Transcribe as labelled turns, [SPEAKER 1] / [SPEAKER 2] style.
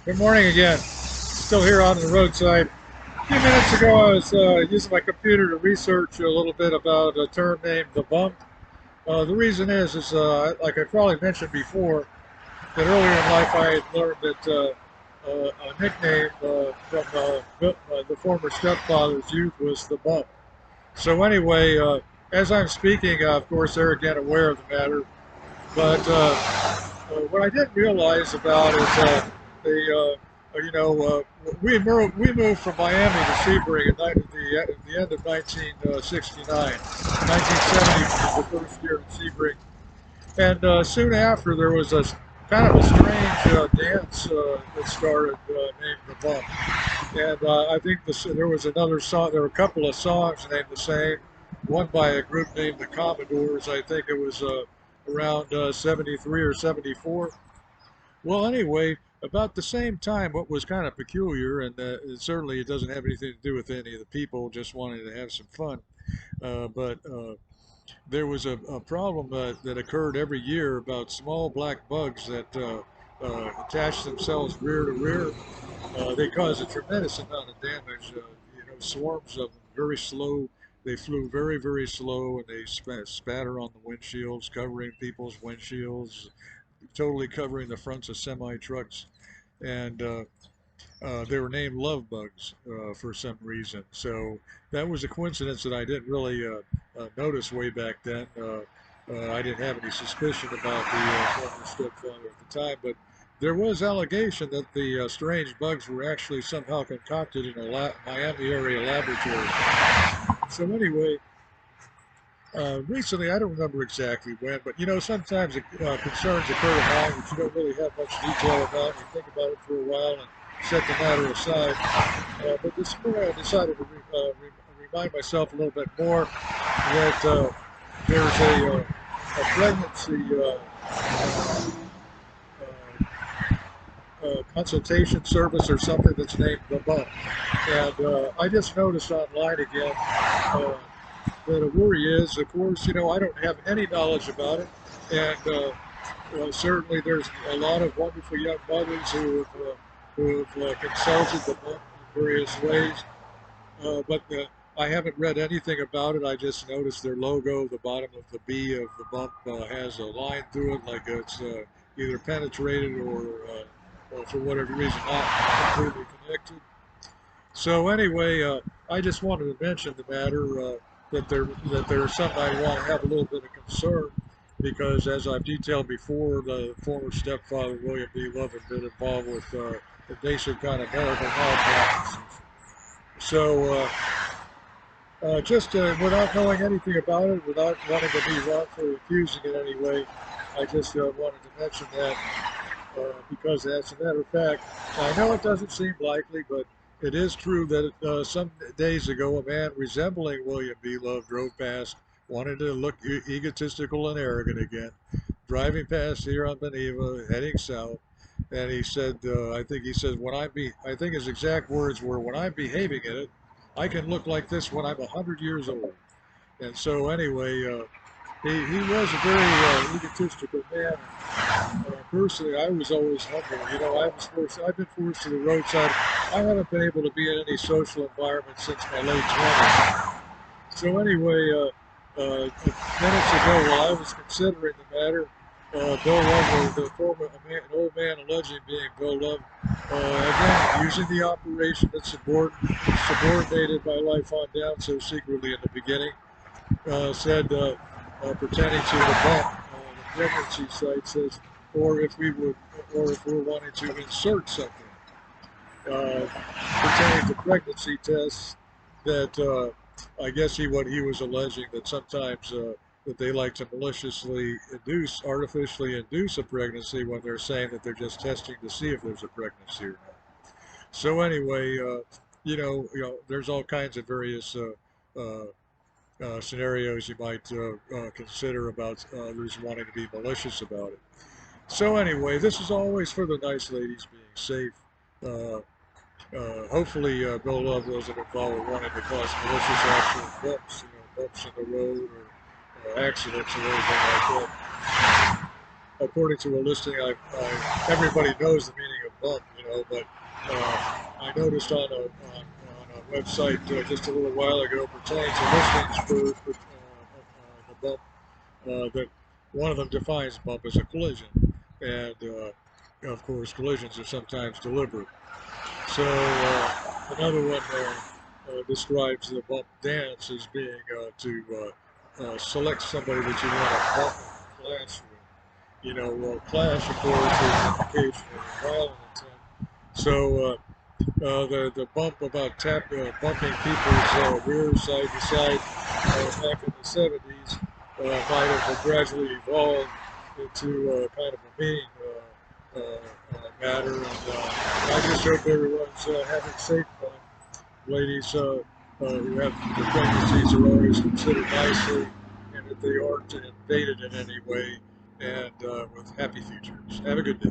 [SPEAKER 1] Good morning again. Still here on the roadside. A few minutes ago, I was using my computer to research a little bit about a term named the bump. The reason is like I probably mentioned before, that earlier in life I had learned that a nickname from the former stepfather's youth was the bump. So anyway, as I'm speaking, of course, they're again aware of the matter. But what I didn't realize about is we moved from Miami to Sebring at the end of 1969. 1970 was the first year in Sebring, and soon after there was a kind of a strange dance that started named the Bump. And I think there was another song. There were a couple of songs named the same. One by a group named the Commodores. I think it was around 73 or 74. Well, anyway, about the same time, what was kind of peculiar, and certainly it doesn't have anything to do with any of the people just wanting to have some fun, but there was a problem that occurred every year about small black bugs that attached themselves rear to rear. They caused a tremendous amount of damage. Swarms of them, very slow. They flew very, very slow, and they spatter on the windshields, covering people's windshields, totally covering the fronts of semi trucks, and they were named love bugs for some reason. So that was a coincidence that I didn't really notice way back then. I didn't have any suspicion about the former stepfather at the time, but there was allegation that the strange bugs were actually somehow concocted in a Miami area laboratory. So anyway, recently, I don't remember exactly when, but sometimes concerns occur in mind that you don't really have much detail about. You think about it for a while and set the matter aside. But this morning, I decided to remind myself a little bit more that there's a pregnancy consultation service or something that's named the Bump. And I just noticed online again. The worry is, of course, I don't have any knowledge about it, and certainly there's a lot of wonderful young mothers who have consulted the bump in various ways, but I haven't read anything about it. I just noticed their logo, the bottom of the B of the bump has a line through it, like it's either penetrated or for whatever reason not completely connected. So anyway, I just wanted to mention the matter that there's something I want to have a little bit of concern because, as I've detailed before, the former stepfather William B. Love had been involved with invasive kind of medical malpractices. So just without knowing anything about it, without wanting to be wrongfully accusing in any way, I just wanted to mention that because, as a matter of fact, I know it doesn't seem likely, but it is true that some days ago, a man resembling William B. Love drove past, wanted to look egotistical and arrogant again, driving past here on Beneva, heading south. And he said, I think he said, I think his exact words were, when I'm behaving in it, I can look like this when I'm 100 years old. And so, anyway, he was a very egotistical man. Personally, I was always humble. I've been forced to the roadside. I haven't been able to be in any social environment since my late 20s. So anyway, minutes ago, while I was considering the matter, Bill Love, an old man alleging being Bill Love, again, using the operation that's subordinated my life on down so secretly in the beginning, said, pertaining to the bump, the pregnancy site says, or if we would, or if we're wanting to insert something uh, pertaining to pregnancy tests that I guess what he was alleging that sometimes that they like to artificially induce a pregnancy when they're saying that they're just testing to see if there's a pregnancy or not. So anyway, there's all kinds of various uh, scenarios you might consider about others wanting to be malicious about it. So anyway, this is always for the nice ladies being safe. Uh, Hopefully, Bill Love wasn't involved with wanting to cause malicious actual bumps in the road or accidents or anything like that. According to a listing, everybody knows the meaning of bump. But I noticed on a website just a little while ago pertaining to listings for the bump that one of them defines bump as a collision, and of course collisions are sometimes deliberate. So another one describes the bump dance as being select somebody that you want to bump and clash with. Clash, of course, is an indication of violent intent. So the bump about bumping people's rears side to side back in the 70s might have gradually evolved into kind of a mean matter. And I just hope everyone's having safe fun. Ladies who have the pregnancies are always considered nicely, and if they aren't invaded in any way, and with happy futures. Have a good day.